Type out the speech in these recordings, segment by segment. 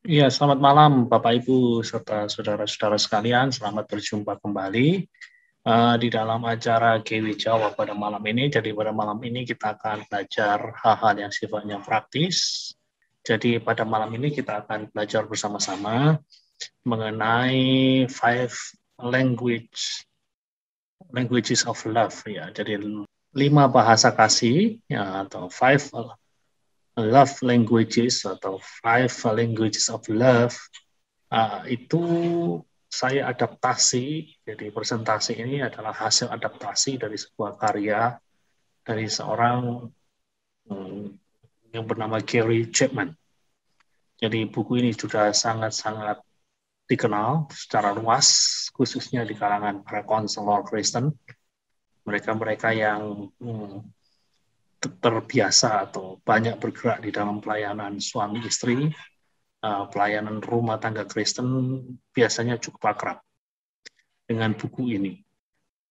Iya, selamat malam Bapak Ibu serta saudara-saudara sekalian. Selamat berjumpa kembali di dalam acara GW Jawa pada malam ini. Jadi pada malam ini kita akan belajar hal-hal yang sifatnya praktis. Jadi pada malam ini kita akan belajar bersama-sama mengenai five languages of love, ya. Jadi 5 bahasa kasih, ya, atau love languages atau five languages of love. Itu saya adaptasi. Jadi presentasi ini adalah hasil adaptasi dari sebuah karya dari seorang hmm, yang bernama Gary Chapman. Jadi buku ini sudah sangat-sangat dikenal secara luas, khususnya di kalangan para konselor Kristen, mereka-mereka yang terbiasa atau banyak bergerak di dalam pelayanan suami istri, pelayanan rumah tangga Kristen biasanya cukup akrab dengan buku ini,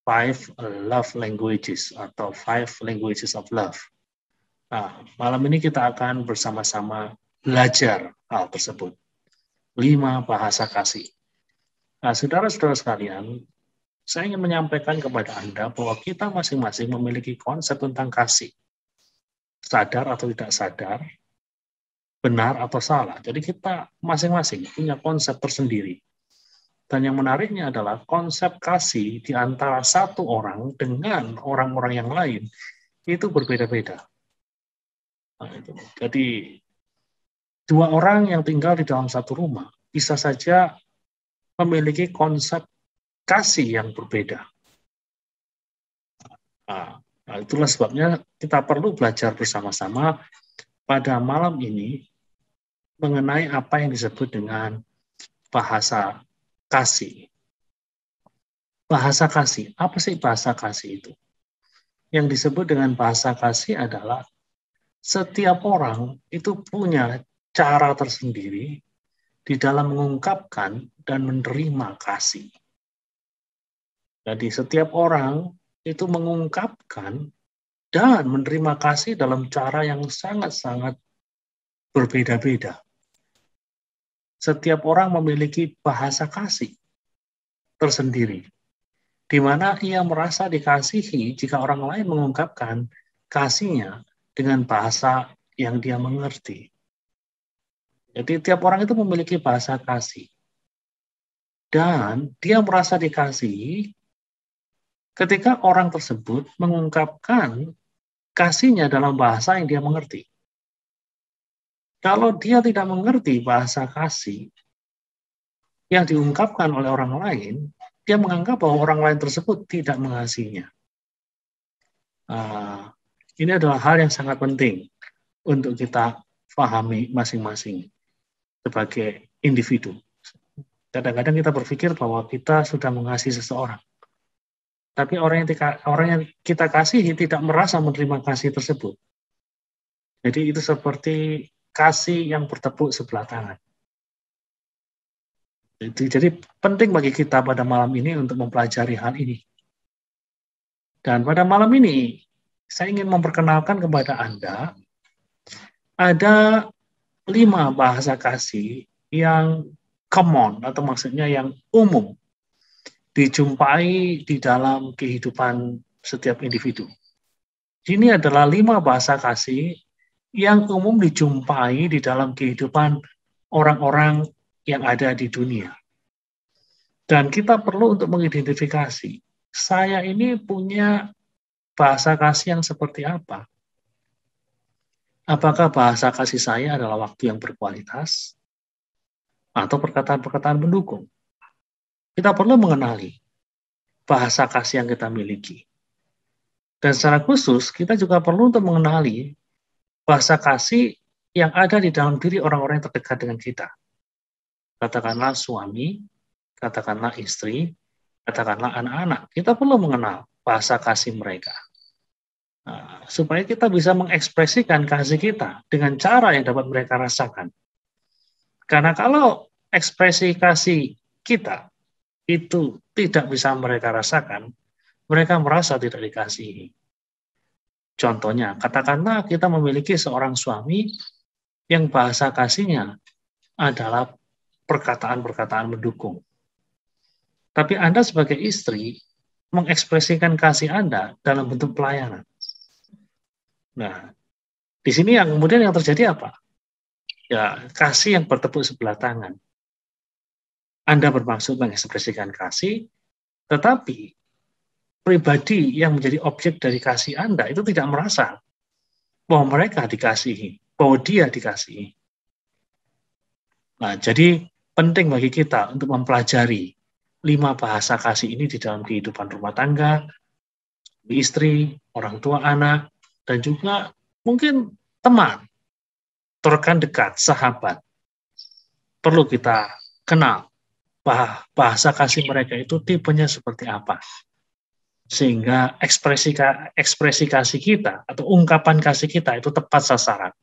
Five Love Languages atau Five Languages of Love. Nah, malam ini kita akan bersama-sama belajar hal tersebut. 5 bahasa kasih. Nah, saudara-saudara sekalian, saya ingin menyampaikan kepada Anda bahwa kita masing-masing memiliki konsep tentang kasih. Sadar atau tidak sadar, benar atau salah. Jadi kita masing-masing punya konsep tersendiri. Dan yang menariknya adalah konsep kasih di antara satu orang dengan orang-orang yang lain itu berbeda-beda. Nah, itu. Jadi 2 orang yang tinggal di dalam satu rumah bisa saja memiliki konsep kasih yang berbeda. Nah, itulah sebabnya kita perlu belajar bersama-sama pada malam ini mengenai apa yang disebut dengan bahasa kasih. Bahasa kasih, apa sih bahasa kasih itu? Yang disebut dengan bahasa kasih adalah setiap orang itu punya cara tersendiri di dalam mengungkapkan dan menerima kasih. Jadi setiap orang itu mengungkapkan dan menerima kasih dalam cara yang sangat-sangat berbeda-beda. Setiap orang memiliki bahasa kasih tersendiri, di mana ia merasa dikasihi jika orang lain mengungkapkan kasihnya dengan bahasa yang dia mengerti. Jadi tiap orang itu memiliki bahasa kasih. Dan dia merasa dikasihi ketika orang tersebut mengungkapkan kasihnya dalam bahasa yang dia mengerti. Kalau dia tidak mengerti bahasa kasih yang diungkapkan oleh orang lain, dia menganggap bahwa orang lain tersebut tidak mengasihinya. Ini adalah hal yang sangat penting untuk kita pahami masing-masing sebagai individu. Kadang-kadang kita berpikir bahwa kita sudah mengasihi seseorang, tapi orang yang kita kasihi tidak merasa menerima kasih tersebut. Jadi itu seperti kasih yang bertepuk sebelah tangan. Jadi penting bagi kita pada malam ini untuk mempelajari hal ini. Dan pada malam ini, saya ingin memperkenalkan kepada Anda, ada 5 bahasa kasih yang common, atau maksudnya yang umum, dijumpai di dalam kehidupan setiap individu. Ini adalah 5 bahasa kasih yang umum dijumpai di dalam kehidupan orang-orang yang ada di dunia. Dan kita perlu untuk mengidentifikasi, saya ini punya bahasa kasih yang seperti apa? Apakah bahasa kasih saya adalah waktu yang berkualitas? Atau perkataan-perkataan pendukung? Kita perlu mengenali bahasa kasih yang kita miliki. Dan secara khusus, kita juga perlu untuk mengenali bahasa kasih yang ada di dalam diri orang-orang yang terdekat dengan kita. Katakanlah suami, katakanlah istri, katakanlah anak-anak. Kita perlu mengenal bahasa kasih mereka. Supaya kita bisa mengekspresikan kasih kita dengan cara yang dapat mereka rasakan. Karena kalau ekspresi kasih kita itu tidak bisa mereka rasakan, mereka merasa tidak dikasihi. Contohnya, katakanlah kita memiliki seorang suami yang bahasa kasihnya adalah perkataan-perkataan mendukung. Tapi Anda sebagai istri mengekspresikan kasih Anda dalam bentuk pelayanan. Nah, di sini yang kemudian yang terjadi apa? Ya, kasih yang bertepuk sebelah tangan. Anda bermaksud mengekspresikan kasih, tetapi pribadi yang menjadi objek dari kasih Anda itu tidak merasa bahwa mereka dikasihi, bahwa dia dikasihi. Nah, jadi penting bagi kita untuk mempelajari 5 bahasa kasih ini di dalam kehidupan rumah tangga, istri, orang tua anak, dan juga mungkin teman, rekan dekat, sahabat. Perlu kita kenal bahasa kasih mereka itu tipenya seperti apa. Sehingga ekspresi kasih kita atau ungkapan kasih kita itu tepat sasaran.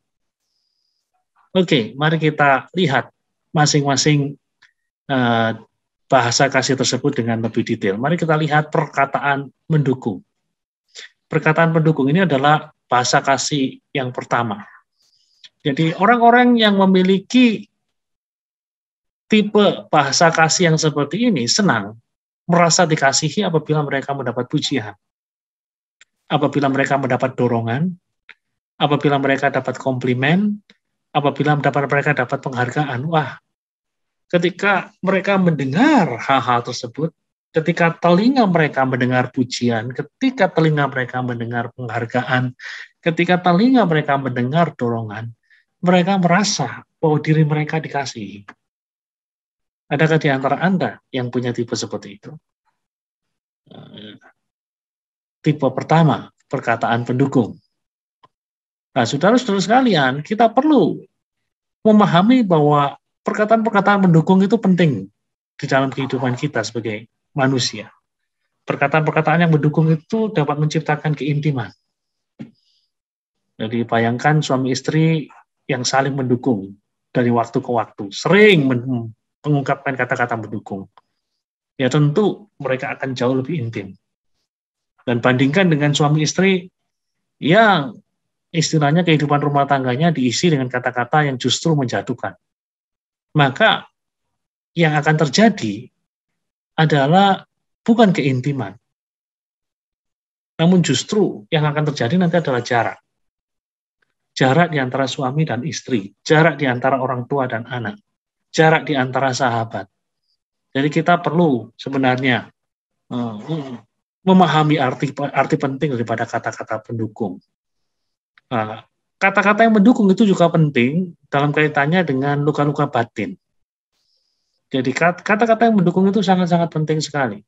Oke, mari kita lihat masing-masing bahasa kasih tersebut dengan lebih detail. Mari kita lihat perkataan mendukung. Perkataan pendukung ini adalah bahasa kasih yang pertama. Jadi orang-orang yang memiliki tipe bahasa kasih yang seperti ini senang merasa dikasihi apabila mereka mendapat pujian, apabila mereka mendapat dorongan, apabila mereka dapat komplimen, apabila mereka dapat penghargaan. Wah, ketika mereka mendengar hal-hal tersebut, ketika telinga mereka mendengar pujian, ketika telinga mereka mendengar penghargaan, ketika telinga mereka mendengar dorongan, mereka merasa bahwa diri mereka dikasihi. Adakah di antara Anda yang punya tipe seperti itu? Tipe pertama, perkataan pendukung. Nah, saudara-saudara sekalian, kita perlu memahami bahwa perkataan-perkataan pendukung itu penting di dalam kehidupan kita sebagai manusia. Perkataan-perkataan yang mendukung itu dapat menciptakan keintiman. Jadi bayangkan suami istri yang saling mendukung dari waktu ke waktu, sering mengungkapkan kata-kata mendukung. Ya tentu mereka akan jauh lebih intim. Dan bandingkan dengan suami istri yang istilahnya kehidupan rumah tangganya diisi dengan kata-kata yang justru menjatuhkan. Maka yang akan terjadi adalah bukan keintiman. Namun justru yang akan terjadi nanti adalah jarak. Jarak di antara suami dan istri, jarak di antara orang tua dan anak, jarak di antara sahabat. Jadi kita perlu sebenarnya memahami arti penting daripada kata-kata pendukung. Kata-kata yang mendukung itu juga penting dalam kaitannya dengan luka-luka batin. Jadi kata-kata yang mendukung itu sangat-sangat penting sekali.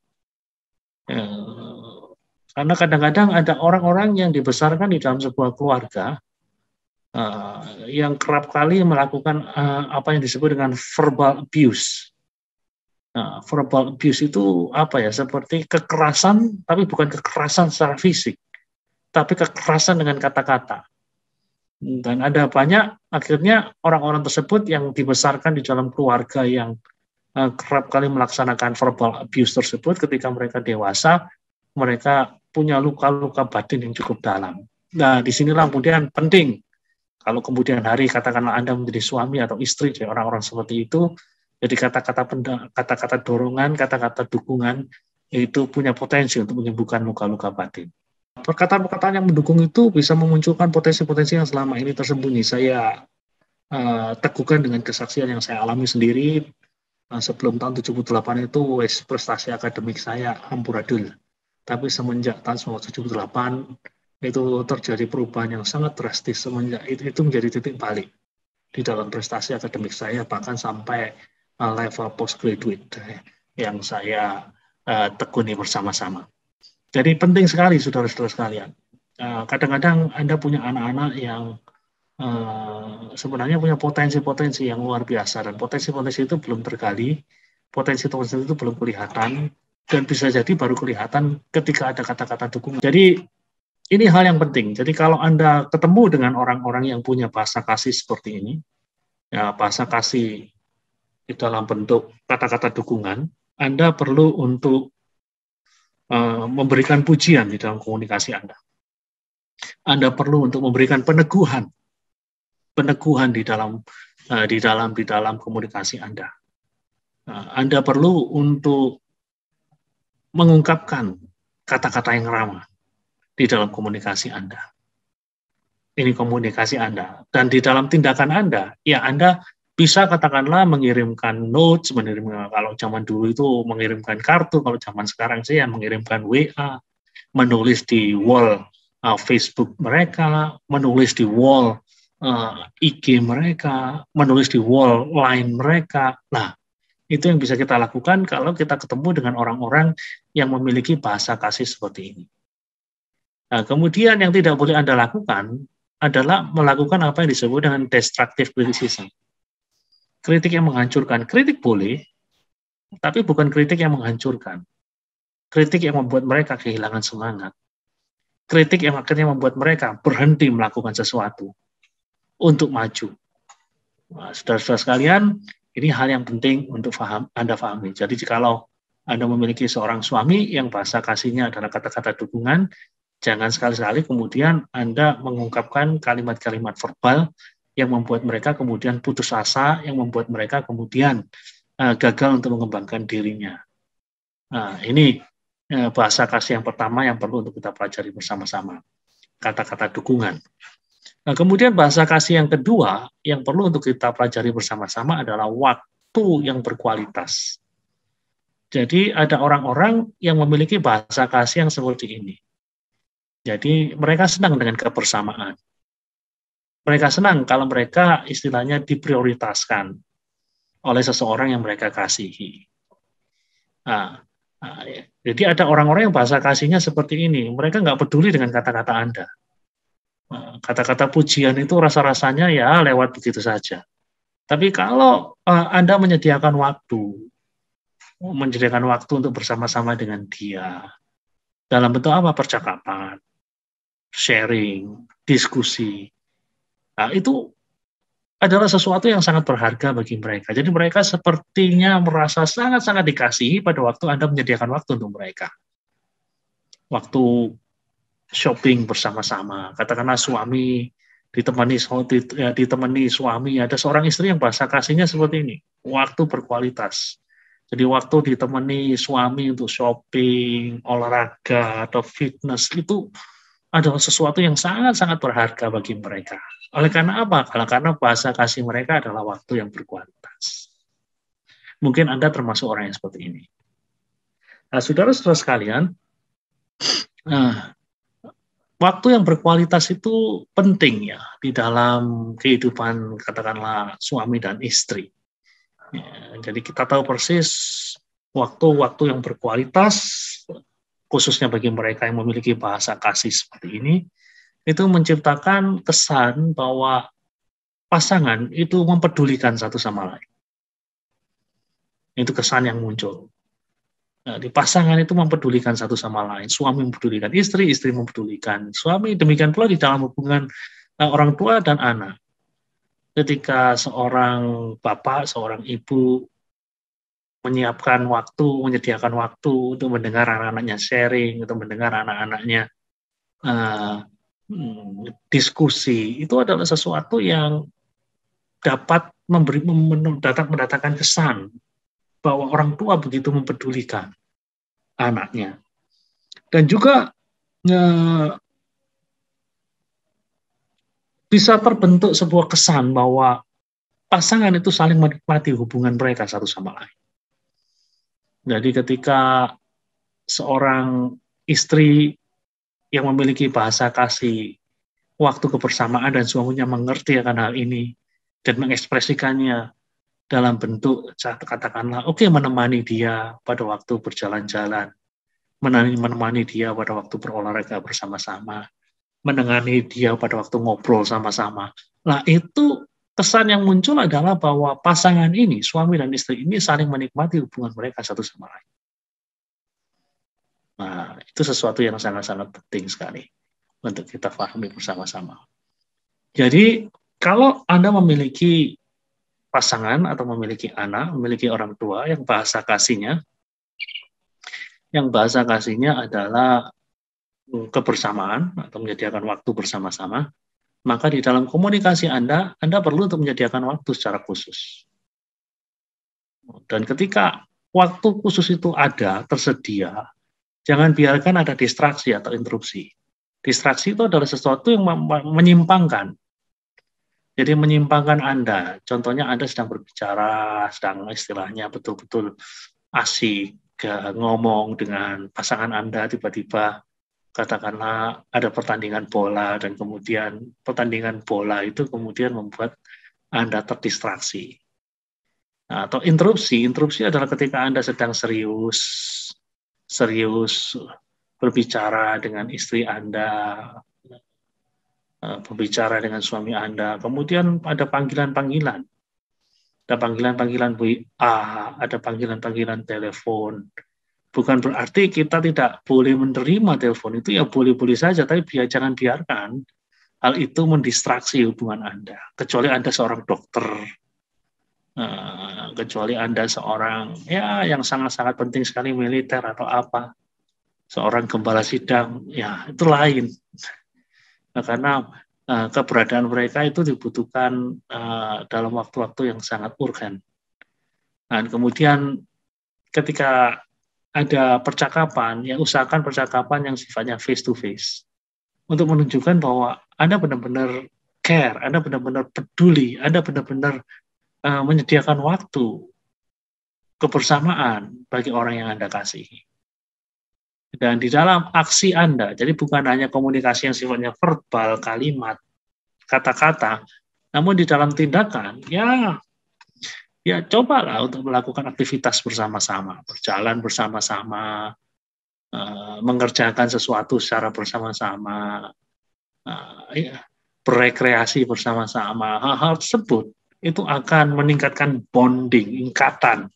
Karena kadang-kadang ada orang-orang yang dibesarkan di dalam sebuah keluarga yang kerap kali melakukan apa yang disebut dengan verbal abuse. Nah, verbal abuse itu apa ya? Seperti kekerasan, tapi bukan kekerasan secara fisik, tapi kekerasan dengan kata-kata. Dan ada banyak akhirnya orang-orang tersebut yang dibesarkan di dalam keluarga yang kerap kali melaksanakan verbal abuse tersebut, ketika mereka dewasa, mereka punya luka-luka batin yang cukup dalam. Nah, disinilah kemudian penting, kalau kemudian hari katakanlah Anda menjadi suami atau istri dari orang-orang seperti itu, jadi kata-kata dorongan, kata-kata dukungan, itu punya potensi untuk menyembuhkan luka-luka batin. Perkataan-perkataan yang mendukung itu bisa memunculkan potensi-potensi yang selama ini tersembunyi. Saya teguhkan dengan kesaksian yang saya alami sendiri. Sebelum tahun 78 itu prestasi akademik saya amburadul. Tapi semenjak tahun 1978 itu terjadi perubahan yang sangat drastis. Semenjak itu menjadi titik balik di dalam prestasi akademik saya, bahkan sampai level postgraduate yang saya tekuni bersama-sama. Jadi penting sekali saudara-saudara sekalian. Kadang-kadang Anda punya anak-anak yang sebenarnya punya potensi-potensi yang luar biasa, dan potensi-potensi itu belum tergali, potensi-potensi itu belum kelihatan, dan bisa jadi baru kelihatan ketika ada kata-kata dukungan. Jadi ini hal yang penting. Jadi kalau Anda ketemu dengan orang-orang yang punya bahasa kasih seperti ini, ya bahasa kasih di dalam bentuk kata-kata dukungan, Anda perlu untuk memberikan pujian di dalam komunikasi Anda. Anda perlu untuk memberikan peneguhan di dalam di dalam komunikasi Anda. Anda perlu untuk mengungkapkan kata-kata yang ramah di dalam komunikasi Anda. Ini komunikasi Anda. Dan di dalam tindakan Anda, ya Anda bisa katakanlah mengirimkan notes, kalau zaman dulu itu mengirimkan kartu, kalau zaman sekarang saya mengirimkan WA, menulis di wall Facebook mereka, menulis di wall IG mereka, menulis di wall line mereka. Nah, itu yang bisa kita lakukan kalau kita ketemu dengan orang-orang yang memiliki bahasa kasih seperti ini. Nah, kemudian yang tidak boleh Anda lakukan adalah melakukan apa yang disebut dengan destructive criticism. Kritik yang menghancurkan. Kritik boleh, tapi bukan kritik yang menghancurkan. Kritik yang membuat mereka kehilangan semangat. Kritik yang akhirnya membuat mereka berhenti melakukan sesuatu untuk maju. Nah, saudara-saudara sekalian, ini hal yang penting untuk Anda pahami. Jadi kalau Anda memiliki seorang suami yang bahasa kasihnya adalah kata-kata dukungan, jangan sekali-sekali kemudian Anda mengungkapkan kalimat-kalimat verbal yang membuat mereka kemudian putus asa, yang membuat mereka kemudian gagal untuk mengembangkan dirinya. Nah, ini bahasa kasih yang pertama yang perlu untuk kita pelajari bersama-sama. Kata-kata dukungan. Nah, kemudian bahasa kasih yang kedua yang perlu untuk kita pelajari bersama-sama adalah waktu yang berkualitas. Jadi ada orang-orang yang memiliki bahasa kasih yang seperti ini. Jadi mereka senang dengan kebersamaan. Mereka senang kalau mereka istilahnya diprioritaskan oleh seseorang yang mereka kasihi. Nah, jadi ada orang-orang yang bahasa kasihnya seperti ini. Mereka nggak peduli dengan kata-kata Anda. Kata-kata pujian itu rasa-rasanya ya lewat begitu saja. Tapi kalau Anda menyediakan waktu untuk bersama-sama dengan dia, dalam bentuk apa? Percakapan, sharing, diskusi. Nah, itu adalah sesuatu yang sangat berharga bagi mereka. Jadi mereka sepertinya merasa sangat-sangat dikasihi pada waktu Anda menyediakan waktu untuk mereka. Waktu shopping bersama-sama. Katakanlah suami ditemani suami, ada seorang istri yang bahasa kasihnya seperti ini. Waktu berkualitas. Jadi waktu ditemani suami untuk shopping, olahraga, atau fitness, itu adalah sesuatu yang sangat-sangat berharga bagi mereka. Oleh karena apa? Karena bahasa kasih mereka adalah waktu yang berkualitas. Mungkin Anda termasuk orang yang seperti ini. Nah, saudara-saudara sekalian, waktu yang berkualitas itu penting ya di dalam kehidupan katakanlah suami dan istri. Ya, jadi kita tahu persis waktu-waktu yang berkualitas, khususnya bagi mereka yang memiliki bahasa kasih seperti ini, itu menciptakan kesan bahwa pasangan itu mempedulikan satu sama lain. Itu kesan yang muncul. Nah, di pasangan itu mempedulikan satu sama lain. Suami mempedulikan istri, istri mempedulikan suami. Demikian pula di dalam hubungan orang tua dan anak. Ketika seorang bapak, seorang ibu menyediakan waktu untuk mendengar anak-anaknya sharing, untuk mendengar anak-anaknya diskusi, itu adalah sesuatu yang dapat mendatangkan kesan bahwa orang tua begitu mempedulikan anaknya. Dan juga bisa terbentuk sebuah kesan bahwa pasangan itu saling menikmati hubungan mereka satu sama lain. Jadi ketika seorang istri yang memiliki bahasa kasih, waktu kebersamaan dan suaminya mengerti akan hal ini dan mengekspresikannya dalam bentuk katakanlah menemani dia pada waktu berjalan-jalan, menemani dia pada waktu berolahraga bersama-sama, menengani dia pada waktu ngobrol sama-sama. Nah, itu kesan yang muncul adalah bahwa pasangan ini, suami dan istri ini saling menikmati hubungan mereka satu sama lain. Nah, itu sesuatu yang sangat-sangat penting sekali untuk kita pahami bersama-sama. Jadi, kalau Anda memiliki pasangan atau memiliki anak, memiliki orang tua yang bahasa kasihnya adalah kebersamaan atau menyediakan waktu bersama-sama, Maka di dalam komunikasi Anda perlu untuk menyediakan waktu secara khusus. Dan ketika waktu khusus itu ada, tersedia, jangan biarkan ada distraksi atau interupsi. Distraksi itu adalah sesuatu yang menyimpangkan. Jadi menyimpangkan Anda. Contohnya Anda sedang berbicara, sedang istilahnya betul-betul asik, ngomong dengan pasangan Anda, tiba-tiba katakanlah ada pertandingan bola, dan kemudian pertandingan bola itu kemudian membuat Anda terdistraksi. Nah, atau interupsi adalah ketika Anda sedang serius berbicara dengan istri Anda, berbicara dengan suami Anda, kemudian ada panggilan-panggilan WA, ada panggilan-panggilan telepon. Bukan berarti kita tidak boleh menerima telepon itu, ya boleh-boleh saja, tapi jangan biarkan hal itu mendistraksi hubungan Anda. Kecuali Anda seorang dokter, kecuali Anda seorang yang sangat-sangat penting sekali militer atau apa, seorang gembala sidang, ya itu lain. Nah, karena keberadaan mereka itu dibutuhkan dalam waktu-waktu yang sangat urgen. Nah, kemudian ketika ada percakapan, ya usahakan percakapan yang sifatnya face to face untuk menunjukkan bahwa Anda benar-benar care, Anda benar-benar peduli, Anda benar-benar menyediakan waktu kebersamaan bagi orang yang Anda kasihi. Dan di dalam aksi Anda, jadi bukan hanya komunikasi yang sifatnya verbal, kalimat, kata-kata, namun di dalam tindakan, ya cobalah untuk melakukan aktivitas bersama-sama, berjalan bersama-sama, mengerjakan sesuatu secara bersama-sama, berekreasi bersama-sama. Hal-hal tersebut itu akan meningkatkan bonding, ikatan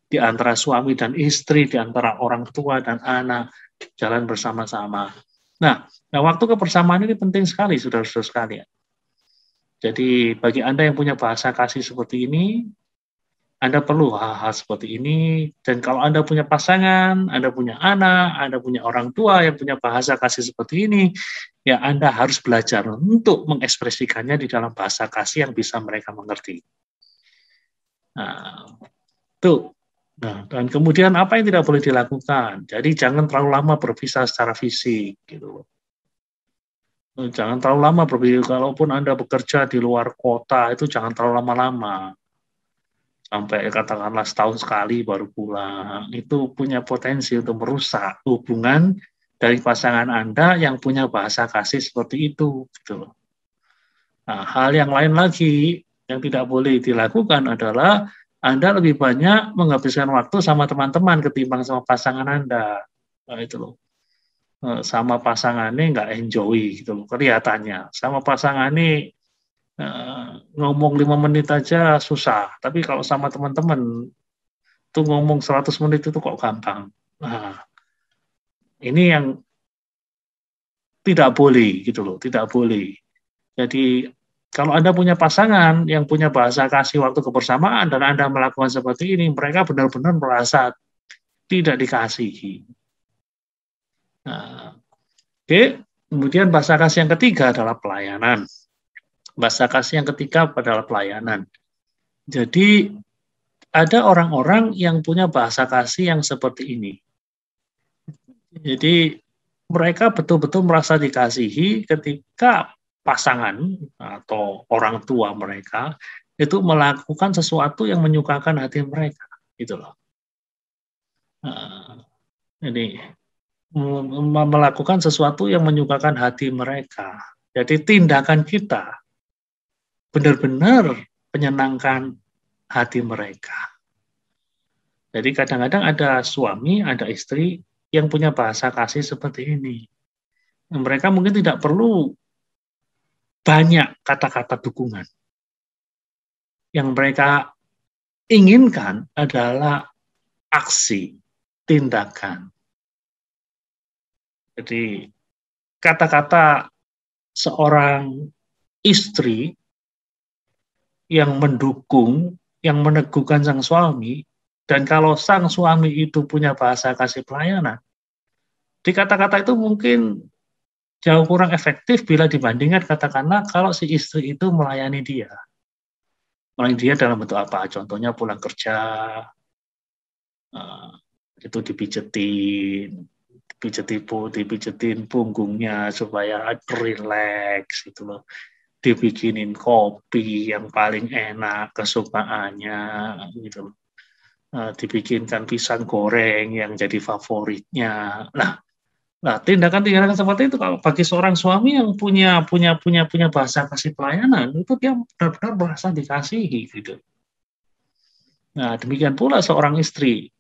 di antara suami dan istri, di antara orang tua dan anak, jalan bersama-sama. Nah, waktu kebersamaan ini penting sekali, saudara-saudara sekalian. Jadi bagi Anda yang punya bahasa kasih seperti ini, Anda perlu hal-hal seperti ini. Dan kalau Anda punya pasangan, Anda punya anak, Anda punya orang tua yang punya bahasa kasih seperti ini, ya Anda harus belajar untuk mengekspresikannya di dalam bahasa kasih yang bisa mereka mengerti. Nah, itu. Nah, dan kemudian apa yang tidak boleh dilakukan? Jadi jangan terlalu lama berpisah secara fisik, gitu. Jangan terlalu lama berpisah. Kalaupun Anda bekerja di luar kota, itu jangan terlalu lama-lama. Sampai katakanlah setahun sekali baru pulang, itu punya potensi untuk merusak hubungan dari pasangan Anda yang punya bahasa kasih seperti itu, gitu loh. Nah, hal yang lain lagi yang tidak boleh dilakukan adalah Anda lebih banyak menghabiskan waktu sama teman-teman ketimbang sama pasangan Anda. Nah, itu loh. Sama pasangannya nggak enjoy gitu loh, kelihatannya. Sama pasangannya ngomong 5 menit aja susah, tapi kalau sama teman-teman tuh ngomong 100 menit itu kok gampang. Nah, ini yang tidak boleh gitu loh, tidak boleh. Jadi kalau Anda punya pasangan yang punya bahasa kasih waktu kebersamaan dan Anda melakukan seperti ini, mereka benar-benar merasa tidak dikasihi. Nah, oke. Kemudian bahasa kasih yang ketiga adalah pelayanan. Bahasa kasih yang ketiga adalah pelayanan. Jadi ada orang-orang yang punya bahasa kasih yang seperti ini. Jadi mereka betul-betul merasa dikasihi ketika pasangan atau orang tua mereka itu melakukan sesuatu yang menyukakan hati mereka, gitu loh. Jadi melakukan sesuatu yang menyukakan hati mereka. Jadi tindakan kita benar-benar menyenangkan hati mereka. Jadi kadang-kadang ada suami, ada istri yang punya bahasa kasih seperti ini. Mereka mungkin tidak perlu banyak kata-kata dukungan. Yang mereka inginkan adalah aksi, tindakan. Jadi kata-kata seorang istri yang mendukung, yang meneguhkan sang suami, dan kalau sang suami itu punya bahasa kasih pelayanan, di kata-kata itu mungkin jauh kurang efektif bila dibandingkan katakanlah kalau si istri itu melayani dia. Melayani dia dalam bentuk apa? Contohnya pulang kerja, itu dipijetin punggungnya supaya rileks gitu loh. Dibikinin kopi yang paling enak kesukaannya gitu loh. Dibikinkan pisang goreng yang jadi favoritnya. Nah, tindakan-tindakan seperti itu kalau bagi seorang suami yang punya bahasa kasih pelayanan itu dia benar-benar merasa dikasihi gitu. Nah, demikian pula seorang istri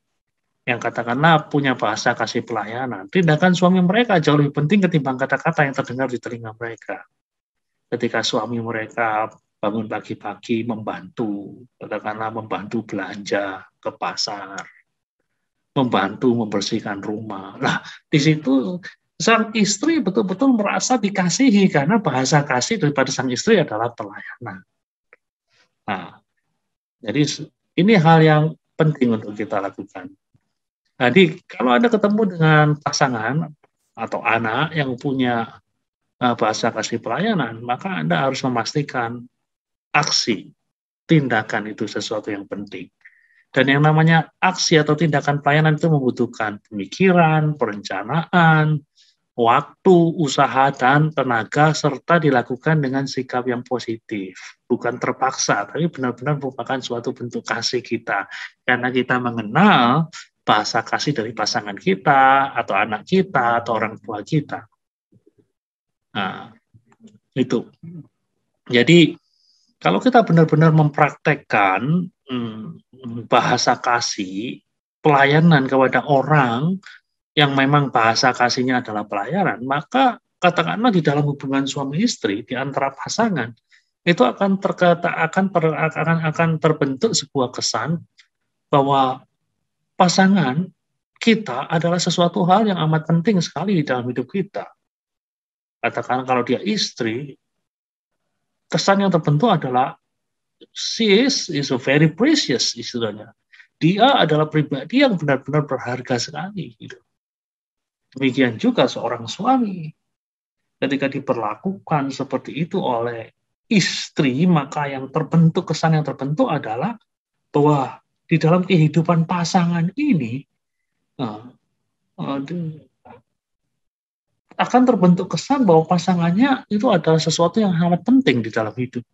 yang katakanlah punya bahasa kasih pelayanan. Tindakan suami mereka jauh lebih penting ketimbang kata-kata yang terdengar di telinga mereka. Ketika suami mereka bangun pagi-pagi membantu, katakanlah membantu belanja ke pasar, membantu membersihkan rumah. Nah, di situ sang istri betul-betul merasa dikasihi karena bahasa kasih daripada sang istri adalah pelayanan. Nah, jadi ini hal yang penting untuk kita lakukan. Jadi kalau Anda ketemu dengan pasangan atau anak yang punya bahasa kasih pelayanan, maka Anda harus memastikan aksi, tindakan itu sesuatu yang penting. Dan yang namanya aksi atau tindakan pelayanan itu membutuhkan pemikiran, perencanaan, waktu, usaha, dan tenaga, serta dilakukan dengan sikap yang positif. Bukan terpaksa, tapi benar-benar merupakan suatu bentuk kasih kita. Karena kita mengenal bahasa kasih dari pasangan kita, atau anak kita, atau orang tua kita. Nah, itu. Jadi, kalau kita benar-benar mempraktekkan bahasa kasih, pelayanan kepada orang yang memang bahasa kasihnya adalah pelayanan, maka katakanlah di dalam hubungan suami istri di antara pasangan itu akan terbentuk sebuah kesan bahwa pasangan kita adalah sesuatu hal yang amat penting sekali di dalam hidup kita. Katakan kalau dia istri, kesan yang terbentuk adalah she is a very precious istilahnya. Dia adalah pribadi yang benar-benar berharga sekali. Gitu. Demikian juga seorang suami. Ketika diperlakukan seperti itu oleh istri, maka yang terbentuk, kesan yang terbentuk adalah bahwa di dalam kehidupan pasangan ini akan terbentuk kesan bahwa pasangannya itu adalah sesuatu yang sangat penting di dalam hidup.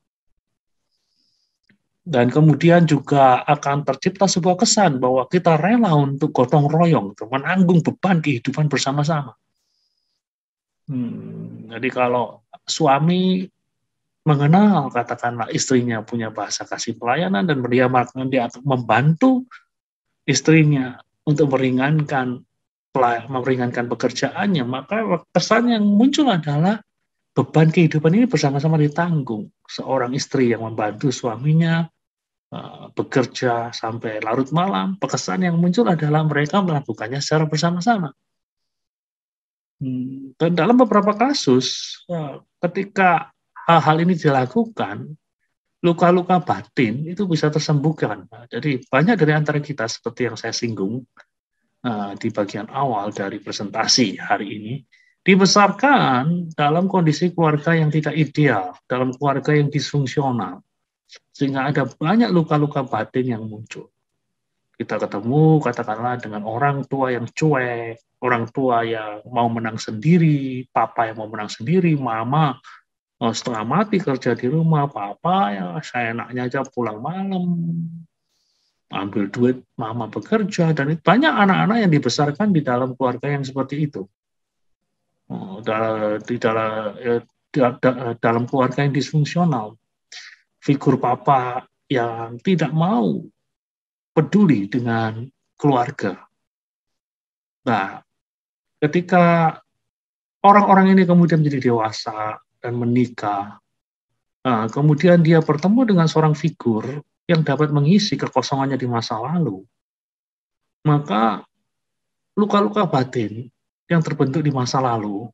Dan kemudian juga akan tercipta sebuah kesan bahwa kita rela untuk gotong royong, menanggung beban kehidupan bersama-sama. Jadi kalau suami mengenal, katakanlah istrinya punya bahasa kasih pelayanan dan dia akan membantu istrinya untuk meringankan pekerjaannya, maka kesan yang muncul adalah beban kehidupan ini bersama-sama ditanggung. Seorang istri yang membantu suaminya bekerja sampai larut malam, kesan yang muncul adalah mereka melakukannya secara bersama-sama. Dan dalam beberapa kasus, ketika hal-hal ini dilakukan, luka-luka batin itu bisa tersembuhkan. Jadi banyak dari antara kita seperti yang saya singgung di bagian awal dari presentasi hari ini, dibesarkan dalam kondisi keluarga yang tidak ideal, dalam keluarga yang disfungsional. Sehingga ada banyak luka-luka batin yang muncul. Kita ketemu, katakanlah, dengan orang tua yang cuek, orang tua yang mau menang sendiri, papa yang mau menang sendiri, mama setengah mati kerja di rumah, papa ya saya enaknya aja pulang malam, ambil duit, mama bekerja, dan banyak anak-anak yang dibesarkan di dalam keluarga yang seperti itu. Dalam keluarga yang disfungsional, figur papa yang tidak mau peduli dengan keluarga. Nah, ketika orang-orang ini kemudian menjadi dewasa dan menikah, kemudian dia bertemu dengan seorang figur yang dapat mengisi kekosongannya di masa lalu, maka luka-luka batin yang terbentuk di masa lalu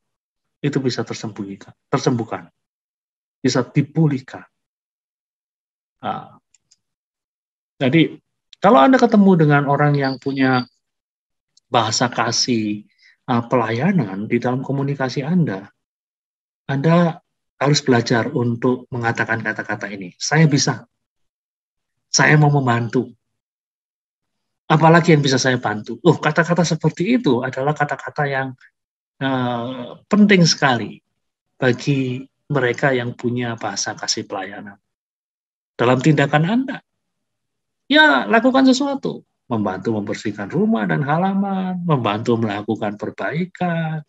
itu bisa tersembuhkan, bisa dipulihkan. Jadi, kalau Anda ketemu dengan orang yang punya bahasa kasih pelayanan di dalam komunikasi Anda, Anda harus belajar untuk mengatakan kata-kata ini. Saya bisa. Saya mau membantu. Apalagi yang bisa saya bantu? Kata-kata seperti itu adalah kata-kata yang penting sekali bagi mereka yang punya bahasa kasih pelayanan. Dalam tindakan Anda, ya lakukan sesuatu. Membantu membersihkan rumah dan halaman, membantu melakukan perbaikan,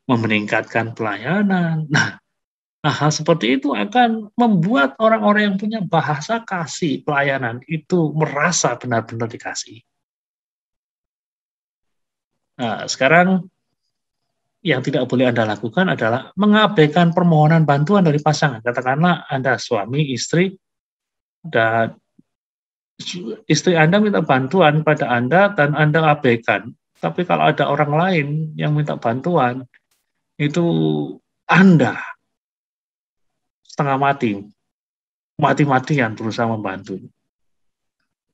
meningkatkan pelayanan. Nah, hal seperti itu akan membuat orang-orang yang punya bahasa kasih pelayanan itu merasa benar-benar dikasih. Nah, sekarang yang tidak boleh Anda lakukan adalah mengabaikan permohonan bantuan dari pasangan. Katakanlah Anda suami, istri, dan istri Anda minta bantuan pada Anda dan Anda abaikan. Tapi kalau ada orang lain yang minta bantuan, itu Anda setengah mati, mati-matian berusaha membantu.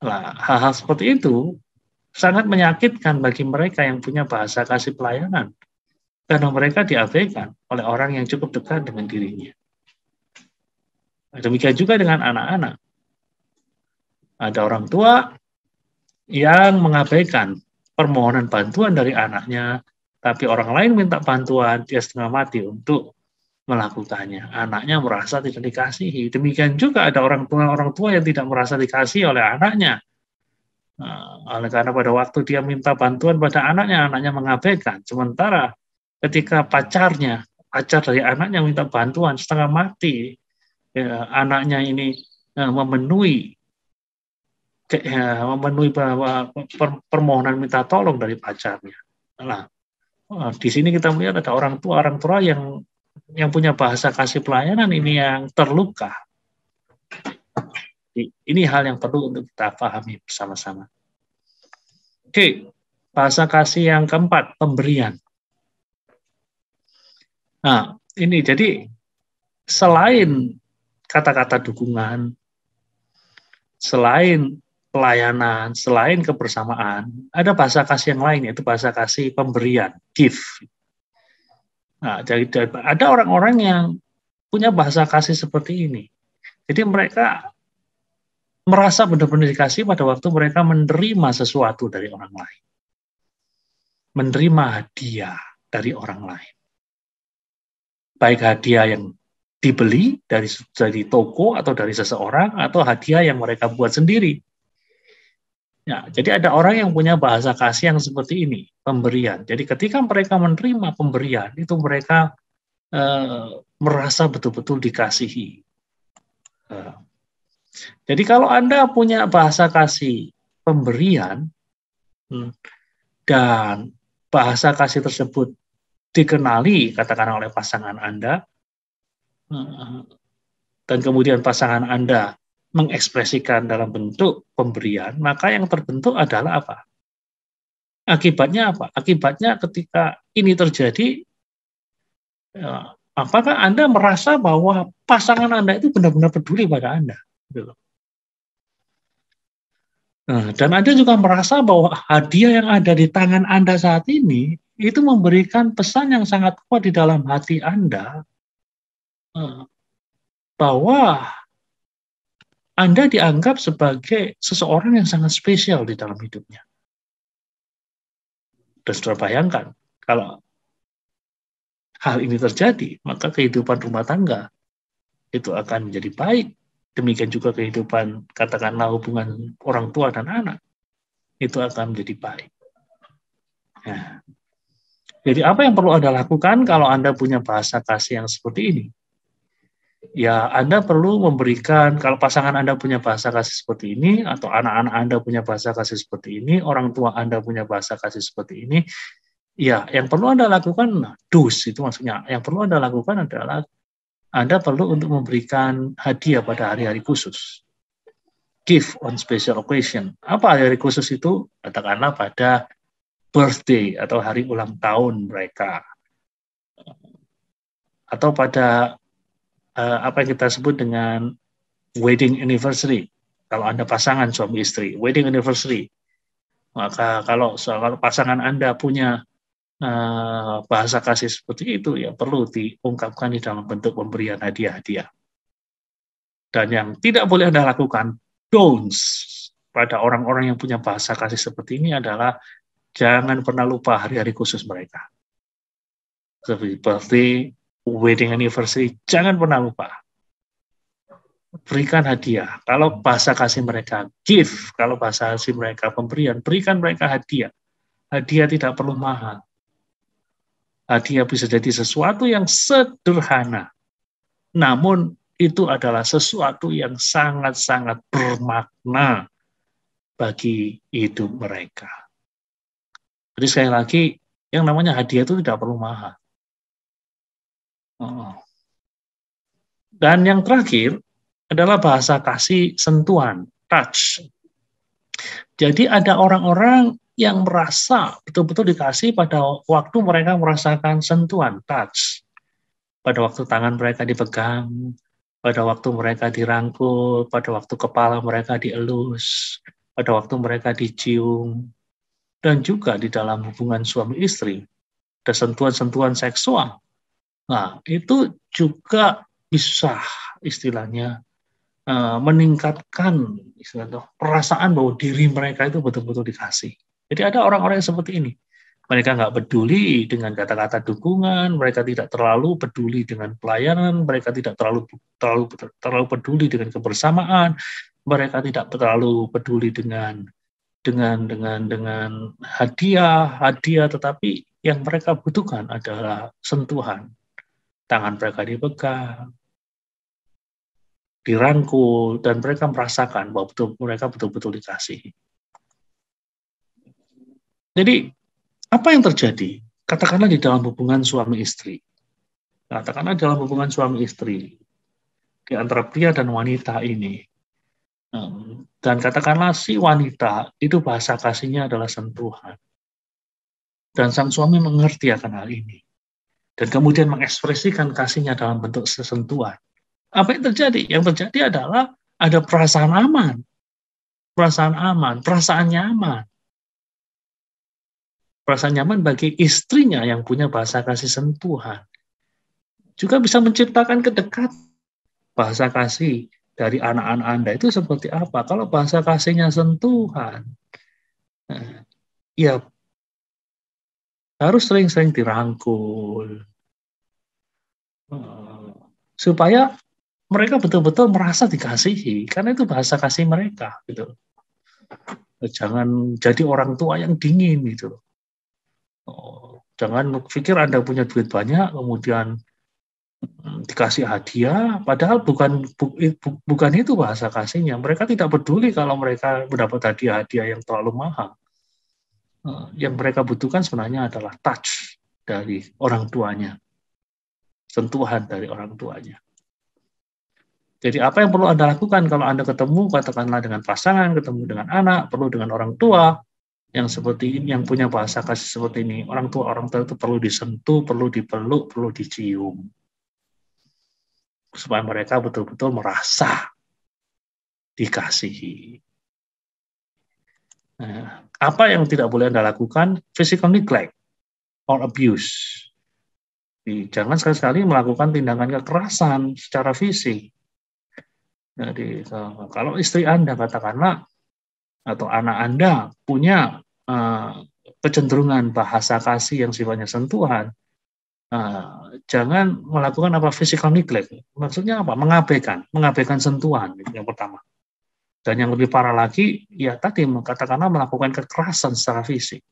Nah, hal-hal seperti itu sangat menyakitkan bagi mereka yang punya bahasa kasih pelayanan. Karena mereka diabaikan oleh orang yang cukup dekat dengan dirinya. Demikian juga dengan anak-anak. Ada orang tua yang mengabaikan permohonan bantuan dari anaknya, tapi orang lain minta bantuan, dia setengah mati untuk melakukannya. Anaknya merasa tidak dikasihi. Demikian juga ada orang tua yang tidak merasa dikasihi oleh anaknya. Oleh karena pada waktu dia minta bantuan pada anaknya mengabaikan. Sementara ketika pacar dari anaknya minta bantuan setengah mati, ya, anaknya ini memenuhi permohonan minta tolong dari pacarnya. Nah, di sini kita melihat ada orang tua yang punya bahasa kasih pelayanan ini yang terluka. Ini hal yang perlu untuk kita pahami bersama-sama. Oke, bahasa kasih yang keempat, pemberian. Nah, ini jadi selain kata-kata dukungan, selain pelayanan, selain kebersamaan, ada bahasa kasih yang lain, yaitu bahasa kasih pemberian, give. Nah, jadi ada orang-orang yang punya bahasa kasih seperti ini. Jadi mereka merasa benar-benar dikasih pada waktu mereka menerima sesuatu dari orang lain. Menerima hadiah dari orang lain. Baik hadiah yang dibeli dari toko atau dari seseorang, atau hadiah yang mereka buat sendiri. Ya, jadi ada orang yang punya bahasa kasih yang seperti ini, pemberian. Jadi ketika mereka menerima pemberian, itu mereka merasa betul-betul dikasihi. Jadi kalau Anda punya bahasa kasih pemberian, dan bahasa kasih tersebut dikenali, katakanlah oleh pasangan Anda, dan kemudian pasangan Anda mengekspresikan dalam bentuk pemberian, maka yang terbentuk adalah apa? Akibatnya apa? Akibatnya ketika ini terjadi, apakah Anda merasa bahwa pasangan Anda itu benar-benar peduli pada Anda? Nah, dan Anda juga merasa bahwa hadiah yang ada di tangan Anda saat ini itu memberikan pesan yang sangat kuat di dalam hati Anda, bahwa Anda dianggap sebagai seseorang yang sangat spesial di dalam hidupnya. Dan saudara bayangkan, kalau hal ini terjadi, maka kehidupan rumah tangga itu akan menjadi baik. Demikian juga kehidupan, katakanlah hubungan orang tua dan anak, itu akan menjadi baik. Nah, jadi apa yang perlu Anda lakukan kalau Anda punya bahasa kasih yang seperti ini? Ya, Anda perlu memberikan, kalau pasangan Anda punya bahasa kasih seperti ini, atau anak-anak Anda punya bahasa kasih seperti ini, orang tua Anda punya bahasa kasih seperti ini, ya, yang perlu Anda lakukan, itu maksudnya, yang perlu Anda lakukan adalah Anda perlu untuk memberikan hadiah pada hari-hari khusus. Gift on special occasion. Apa hari khusus itu? Katakanlah pada birthday atau hari ulang tahun mereka. Atau pada apa yang kita sebut dengan wedding anniversary. Kalau Anda pasangan suami istri, wedding anniversary. Maka kalau pasangan Anda punya bahasa kasih seperti itu ya perlu diungkapkan di dalam bentuk pemberian hadiah-hadiah. Dan yang tidak boleh Anda lakukan, don'ts, pada orang-orang yang punya bahasa kasih seperti ini adalah jangan pernah lupa hari-hari khusus mereka. Seperti birthday, wedding anniversary, jangan pernah lupa. Berikan hadiah. Kalau bahasa kasih mereka gift, kalau bahasa kasih mereka pemberian, berikan mereka hadiah. Hadiah tidak perlu mahal. Hadiah bisa jadi sesuatu yang sederhana. Namun itu adalah sesuatu yang sangat-sangat bermakna bagi hidup mereka. Jadi sekali lagi, yang namanya hadiah itu tidak perlu mahal. Dan yang terakhir adalah bahasa kasih sentuhan, touch. Jadi ada orang-orang yang merasa betul-betul dikasih pada waktu mereka merasakan sentuhan, touch. Pada waktu tangan mereka dipegang, pada waktu mereka dirangkul, pada waktu kepala mereka dielus, pada waktu mereka dicium, dan juga di dalam hubungan suami istri, ada sentuhan-sentuhan seksual. Nah, itu juga bisa istilahnya meningkatkan perasaan bahwa diri mereka itu betul-betul dikasih. Jadi ada orang-orang yang seperti ini. Mereka nggak peduli dengan kata-kata dukungan, mereka tidak terlalu peduli dengan pelayanan, mereka tidak terlalu peduli dengan kebersamaan, mereka tidak terlalu peduli dengan hadiah, tetapi yang mereka butuhkan adalah sentuhan. Tangan mereka dipegang, dirangkul, dan mereka merasakan bahwa mereka betul-betul dikasihi. Jadi, apa yang terjadi? Katakanlah di dalam hubungan suami istri. Katakanlah dalam hubungan suami istri. Di antara pria dan wanita ini. Dan katakanlah si wanita, itu bahasa kasihnya adalah sentuhan. Dan sang suami mengerti akan hal ini. Dan kemudian mengekspresikan kasihnya dalam bentuk sentuhan. Apa yang terjadi? Yang terjadi adalah ada perasaan aman. Perasaan aman, perasaan nyaman. Perasaan nyaman bagi istrinya yang punya bahasa kasih sentuhan. Juga bisa menciptakan kedekatan. Bahasa kasih dari anak-anak Anda itu seperti apa? Kalau bahasa kasihnya sentuhan, ya harus sering-sering dirangkul. Supaya mereka betul-betul merasa dikasihi. Karena itu bahasa kasih mereka. Gitu. Jangan jadi orang tua yang dingin. Gitu. Jangan pikir Anda punya duit banyak, kemudian dikasih hadiah, padahal bukan itu bahasa kasihnya. Mereka tidak peduli kalau mereka mendapat hadiah-hadiah yang terlalu mahal. Yang mereka butuhkan sebenarnya adalah touch dari orang tuanya, sentuhan dari orang tuanya. Jadi apa yang perlu Anda lakukan kalau Anda ketemu, katakanlah dengan pasangan, ketemu dengan anak, perlu dengan orang tua, yang seperti ini, yang punya bahasa kasih seperti ini, orang tua itu perlu disentuh, perlu dipeluk, perlu dicium, supaya mereka betul-betul merasa dikasihi. Nah, apa yang tidak boleh Anda lakukan? Physical neglect or abuse. Jangan sekali-kali melakukan tindakan kekerasan secara fisik. Jadi kalau istri Anda katakanlah atau anak Anda punya kecenderungan bahasa kasih yang sifatnya sentuhan, jangan melakukan physical neglect. Maksudnya apa? Mengabaikan sentuhan yang pertama. Dan yang lebih parah lagi, ya tadi katakanlah melakukan kekerasan secara fisik.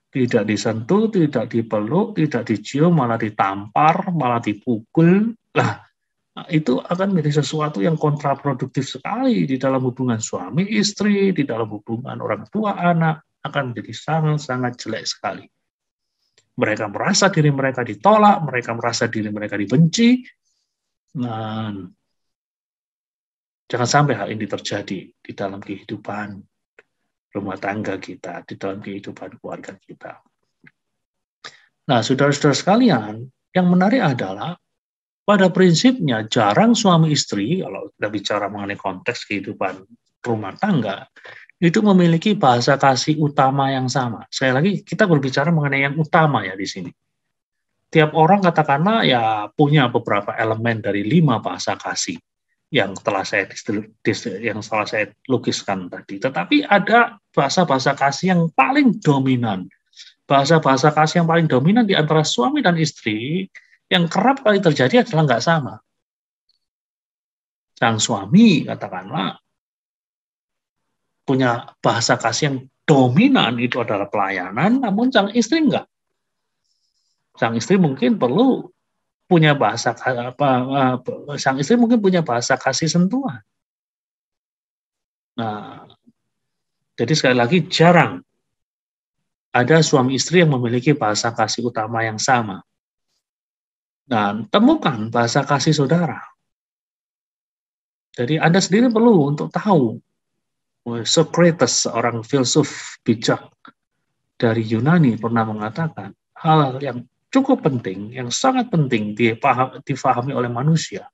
Tidak disentuh, tidak dipeluk, tidak dicium, malah ditampar, malah dipukul. Nah, itu akan menjadi sesuatu yang kontraproduktif sekali di dalam hubungan suami istri, di dalam hubungan orang tua anak, akan menjadi sangat-sangat jelek sekali. Mereka merasa diri mereka ditolak, mereka merasa diri mereka dibenci, dan jangan sampai hal ini terjadi di dalam kehidupan rumah tangga kita, di dalam kehidupan keluarga kita. Nah, saudara-saudara sekalian, yang menarik adalah pada prinsipnya jarang suami istri, kalau kita bicara mengenai konteks kehidupan rumah tangga, itu memiliki bahasa kasih utama yang sama. Sekali lagi, kita berbicara mengenai yang utama ya di sini. Tiap orang katakanlah ya punya beberapa elemen dari 5 bahasa kasih yang telah saya lukiskan tadi. Tetapi ada bahasa-bahasa kasih yang paling dominan. Bahasa-bahasa kasih yang paling dominan di antara suami dan istri yang kerap kali terjadi adalah nggak sama. Sang suami katakanlah punya bahasa kasih yang dominan itu adalah pelayanan, namun sang istri enggak. Sang istri mungkin perlu punya bahasa sang istri mungkin punya bahasa kasih sentuhan. Nah, jadi sekali lagi jarang ada suami istri yang memiliki bahasa kasih utama yang sama. Dan temukan bahasa kasih saudara. Jadi Anda sendiri perlu untuk tahu. Socrates, seorang filsuf bijak dari Yunani, pernah mengatakan hal yang cukup penting, yang sangat penting difahami oleh manusia.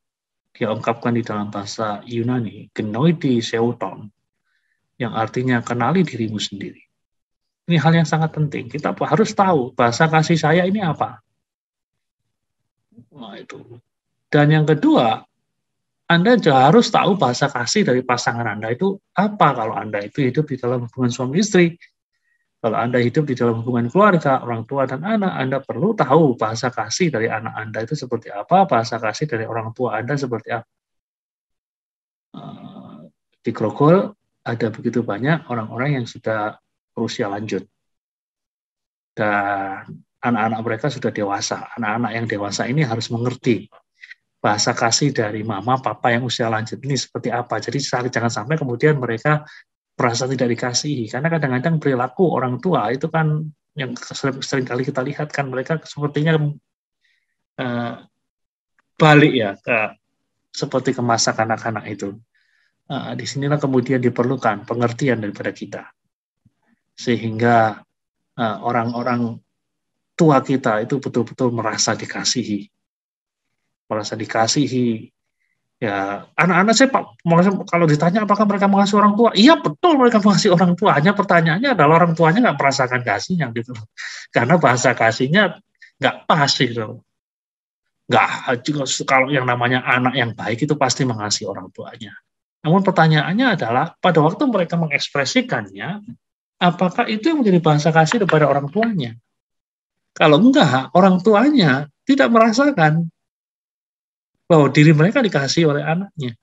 Dia ungkapkan di dalam bahasa Yunani, genoidi seuton, yang artinya kenali dirimu sendiri. Ini hal yang sangat penting. Kita harus tahu bahasa kasih saya ini apa. Nah, itu. Dan yang kedua, Anda juga harus tahu bahasa kasih dari pasangan Anda itu apa. Kalau Anda itu hidup di dalam hubungan suami istri, kalau Anda hidup di dalam hubungan keluarga, orang tua dan anak, Anda perlu tahu bahasa kasih dari anak Anda itu seperti apa, bahasa kasih dari orang tua Anda seperti apa. Di Grogol ada begitu banyak orang-orang yang sudah berusia lanjut. Dan anak-anak mereka sudah dewasa. Anak-anak yang dewasa ini harus mengerti bahasa kasih dari mama, papa yang usia lanjut ini seperti apa. Jadi jangan sampai kemudian mereka merasa tidak dikasihi. Karena kadang-kadang perilaku orang tua itu kan yang sering kali kita lihat kan mereka sepertinya balik ya seperti ke masa kanak-kanak itu. Disinilah kemudian diperlukan pengertian daripada kita. Sehingga orang-orang tua kita itu betul-betul merasa dikasihi. Merasa dikasihi. Ya, anak-anak saya kalau ditanya apakah mereka mengasihi orang tua, iya betul mereka mengasihi orang tua. Hanya pertanyaannya adalah orang tuanya nggak merasakan kasihnya gitu, karena bahasa kasihnya nggak pas gitu. Nggak, kalau yang namanya anak yang baik itu pasti mengasihi orang tuanya. Namun pertanyaannya adalah pada waktu mereka mengekspresikannya, apakah itu yang menjadi bahasa kasih kepada orang tuanya? Kalau enggak, orang tuanya tidak merasakan bahwa diri mereka dikasihi oleh anaknya.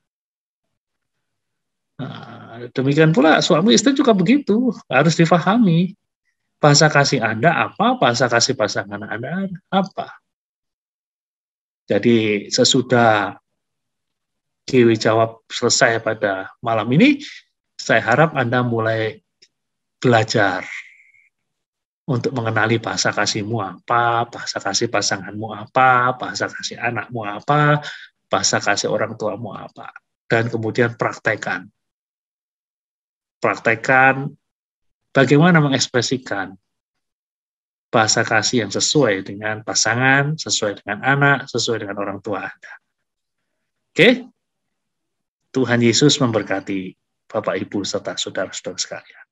Nah, demikian pula suami istri juga begitu, harus difahami. Bahasa kasih Anda apa, bahasa kasih pasangan Anda apa. Jadi sesudah Kiwi Jawab selesai pada malam ini, saya harap Anda mulai belajar untuk mengenali bahasa kasihmu apa, bahasa kasih pasanganmu apa, bahasa kasih anakmu apa, bahasa kasih orang tuamu apa. Dan kemudian praktekkan. Praktekkan bagaimana mengekspresikan bahasa kasih yang sesuai dengan pasangan, sesuai dengan anak, sesuai dengan orang tua Anda. Oke? Tuhan Yesus memberkati Bapak, Ibu, serta saudara-saudara sekalian.